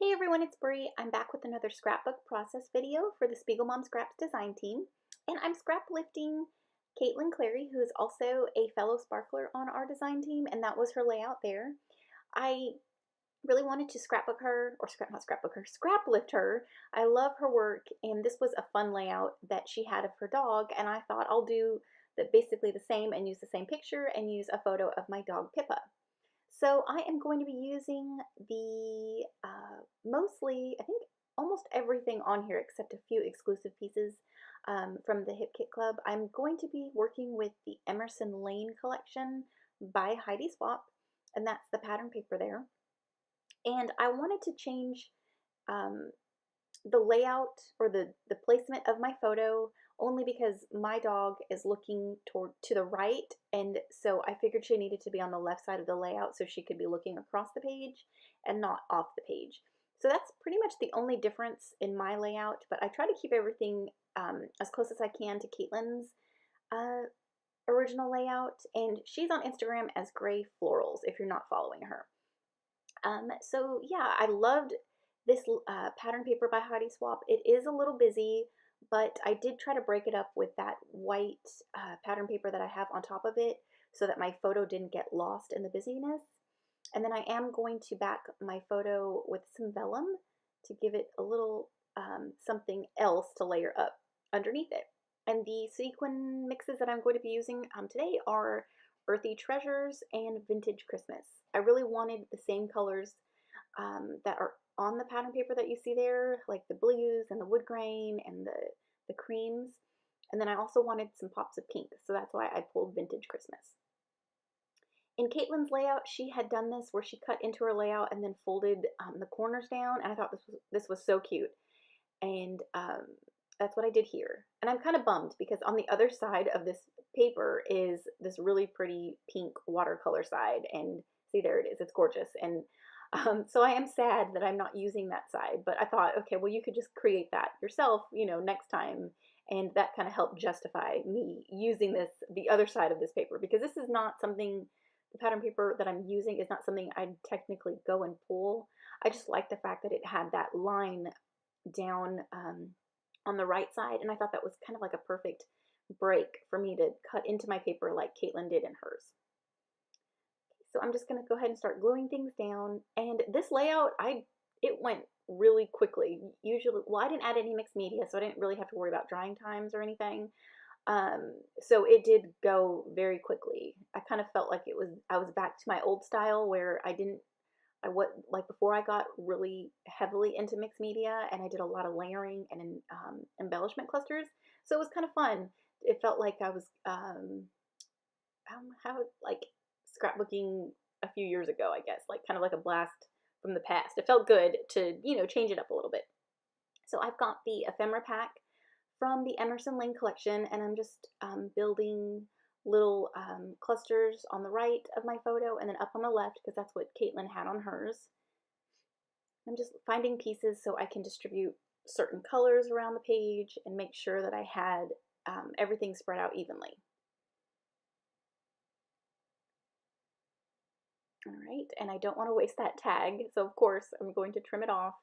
Hey everyone, it's Bree. I'm back with another scrapbook process video for the SpiegelMom Scraps design team. And I'm scrap lifting Caitlin Clary, who is also a fellow sparkler on our design team, and that was her layout there. I really wanted to scrapbook her, or not scrapbook her, scrap lift her. I love her work, and this was a fun layout that she had of her dog, and I thought I'll do basically the same and use the same picture and use a photo of my dog Pippa. So I am going to be using the mostly, I think almost everything on here except a few exclusive pieces from the Hip Kit Club. I'm going to be working with the Emerson Lane collection by Heidi Swap, and that's the pattern paper there. And I wanted to change um, the layout or the placement of my photo only because my dog is looking to the right, and so I figured she needed to be on the left side of the layout so she could be looking across the page and not off the page. So that's pretty much the only difference in my layout, but I try to keep everything as close as I can to Caitlin's uh, original layout, and she's on Instagram as Gray Florals if you're not following her. So yeah, I loved this pattern paper by Heidi Swap. It is a little busy, but I did try to break it up with that white pattern paper that I have on top of it so that my photo didn't get lost in the busyness. And then I am going to back my photo with some vellum to give it a little something else to layer up underneath it. And the sequin mixes that I'm going to be using today are Earthy Treasures and Vintage Christmas. I really wanted the same colors that are on the pattern paper that you see there, like the blues and the wood grain and the creams. And then I also wanted some pops of pink, so that's why I pulled Vintage Christmas. In Caitlin's layout, she had done this where she cut into her layout and then folded the corners down, and I thought this was so cute. And that's what I did here. And I'm kind of bummed because on the other side of this paper is this really pretty pink watercolor side, and see, there it is, it's gorgeous. And so I am sad that I'm not using that side, but I thought, okay, well, you could just create that yourself, next time. And that kind of helped justify me using the other side of this paper, because this is not something, the pattern paper that I'm using is not something I'd technically go and pull. I just like the fact that it had that line down on the right side, and I thought that was kind of like a perfect break for me to cut into my paper like Caitlin did in hers. So I'm just going to go ahead and start gluing things down, and this layout, it went really quickly. Usually, well, I didn't add any mixed media, so I didn't really have to worry about drying times or anything. So it did go very quickly. I kind of felt like I was back to my old style where like before I got really heavily into mixed media and I did a lot of layering and embellishment clusters. So it was kind of fun. It felt like I was like scrapbooking a few years ago, I guess, like kind of like a blast from the past. It felt good to, change it up a little bit. So I've got the ephemera pack from the Emerson Lane collection, and I'm just building little clusters on the right of my photo and then up on the left because that's what Caitlin had on hers. I'm just finding pieces so I can distribute certain colors around the page and make sure that I had everything spread out evenly. All right, and I don't want to waste that tag, so of course I'm going to trim it off.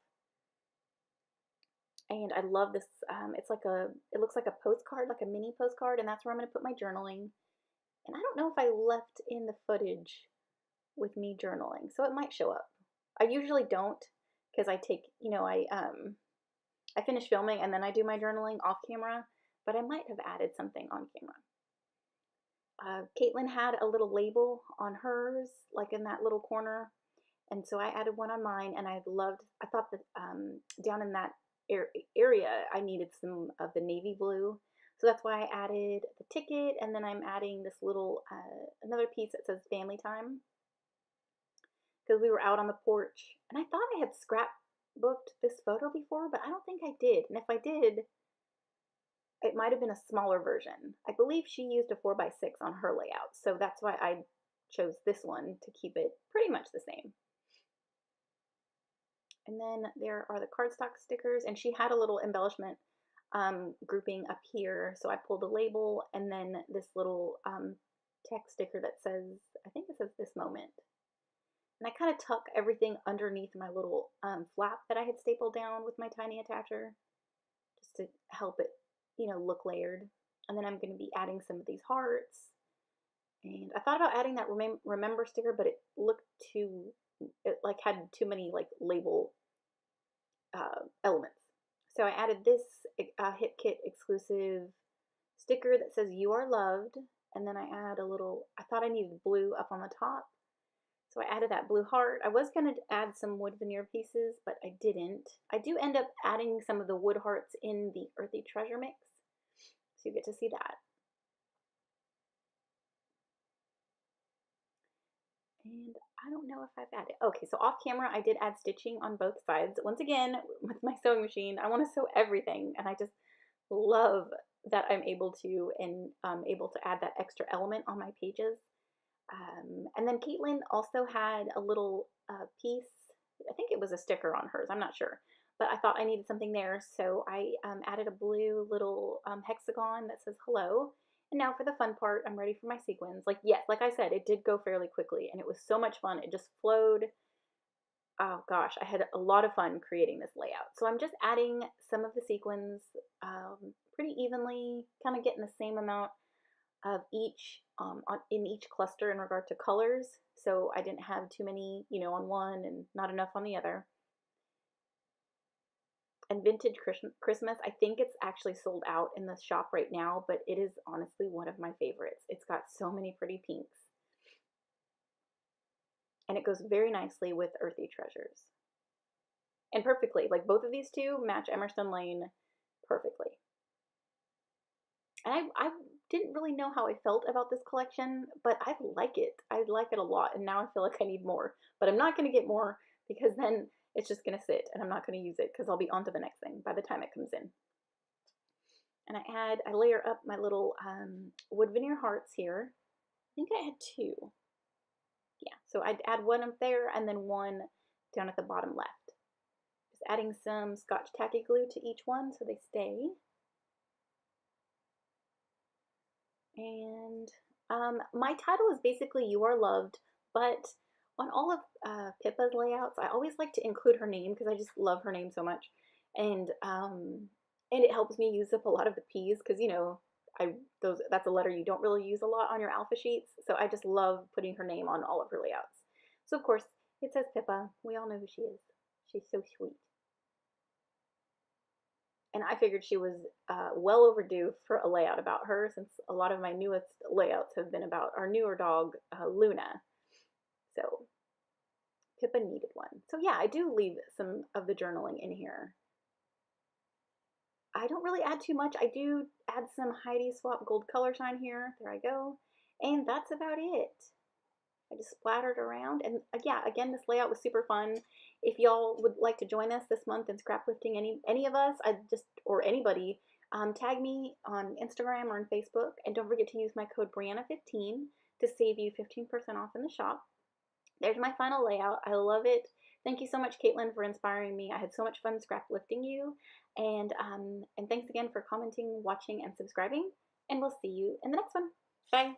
And I love this, it looks like a postcard, like a mini postcard, and that's where I'm going to put my journaling. And I don't know if I left in the footage with me journaling, so it might show up. I usually don't, because I take, I finish filming and then I do my journaling off camera, but I might have added something on camera. Caitlin had a little label on hers, like in that little corner, and so I added one on mine, and I thought that down in that area I needed some of the navy blue, so that's why I added the ticket, and then I'm adding this little, another piece that says family time, because we were out on the porch, and I thought I had scrapbooked this photo before, but I don't think I did, and if I did, it might have been a smaller version. I believe she used a 4x6 on her layout, so that's why I chose this one to keep it pretty much the same. And then there are the cardstock stickers, and she had a little embellishment grouping up here, so I pulled a label and then this little text sticker that says, I think it says "This Moment." And I kind of tuck everything underneath my little flap that I had stapled down with my tiny attacher, just to help it, look layered. And then I'm going to be adding some of these hearts. And I thought about adding that remember sticker, but it looked it like had too many like label elements. So I added this Hip Kit exclusive sticker that says "You Are Loved," and then I add a little. I thought I needed blue up on the top, so I added that blue heart. I was going to add some wood veneer pieces, but I didn't. I do end up adding some of the wood hearts in the Earthy Treasure mix, so you get to see that. And I don't know if I've added. Okay, so off camera, I did add stitching on both sides. Once again, with my sewing machine, I want to sew everything, and I just love that I'm able to and able to add that extra element on my pages. And then Caitlin also had a little piece. I think it was a sticker on hers. I'm not sure, but I thought I needed something there, so I added a blue little hexagon that says hello. And now for the fun part, I'm ready for my sequins. Like, yes, like I said, it did go fairly quickly, and it was so much fun. It just flowed. Oh gosh, I had a lot of fun creating this layout. So I'm just adding some of the sequins pretty evenly, kind of getting the same amount of each in each cluster in regard to colors. So I didn't have too many, on one and not enough on the other. And Vintage Christmas, I think it's actually sold out in the shop right now, but it is honestly one of my favorites. It's got so many pretty pinks. And it goes very nicely with Earthy Treasures. And perfectly, like both of these two match Emerson Lane perfectly. And I didn't really know how I felt about this collection, but I like it. I like it a lot, and now I feel like I need more. But I'm not going to get more because then it's just going to sit, and I'm not going to use it because I'll be on to the next thing by the time it comes in. And I layer up my little wood veneer hearts here. I think I had two. Yeah, so I'd add one up there and then one down at the bottom left. Just adding some Scotch tacky glue to each one so they stay. And my title is basically "You Are Loved," but on all of Pippa's layouts, I always like to include her name because I just love her name so much, and it helps me use up a lot of the P's because that's a letter you don't really use a lot on your alpha sheets, so I just love putting her name on all of her layouts. So of course it says Pippa. We all know who she is. She's so sweet. And I figured she was well overdue for a layout about her, since a lot of my newest layouts have been about our newer dog, Luna. So Pippa needed one. So yeah, I do leave some of the journaling in here. I don't really add too much. I do add some Heidi Swap gold color shine here. There I go. And that's about it. I just splattered around, and yeah, again, this layout was super fun. If y'all would like to join us this month in scraplifting, any of us, or anybody, tag me on Instagram or on Facebook, and don't forget to use my code Brianna15 to save you 15% off in the shop. There's my final layout. I love it. Thank you so much, Caitlin, for inspiring me. I had so much fun scraplifting you, and thanks again for commenting, watching, and subscribing. And we'll see you in the next one. Bye.